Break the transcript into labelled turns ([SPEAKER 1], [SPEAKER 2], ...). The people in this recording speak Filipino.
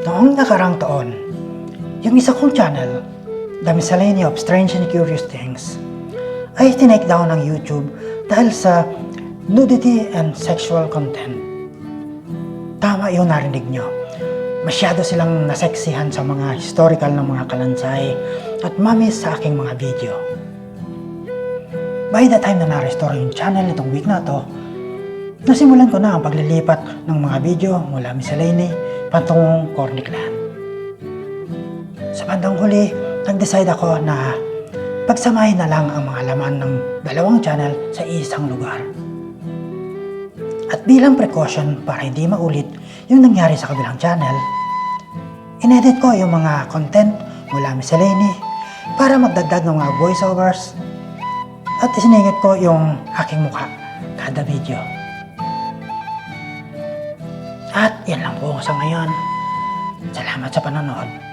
[SPEAKER 1] Noong nakarang taon, yung isa kong channel, The Miscellany of Strange and Curious Things, ay tinake down ng YouTube dahil sa nudity and sexual content. Tama yung narinig nyo. Masyado silang naseksihan sa mga historical ng mga kalansay at mamis sa aking mga video. By the time na na-restore yung channel nitong week na to, nasimulan ko na ang paglilipat ng mga video mula Miscellany patungong Cornicland. Sa bandang huli, nag-decide ako na pagsamahin na lang ang mga laman ng dalawang channel sa isang lugar. At bilang precaution para hindi maulit yung nangyari sa kabilang channel, inedit ko yung mga content mula Miscellany para magdagdag ng mga voiceovers at isiningit ko yung aking mukha kada video. At yan lang po sa ngayon. Salamat sa panonood.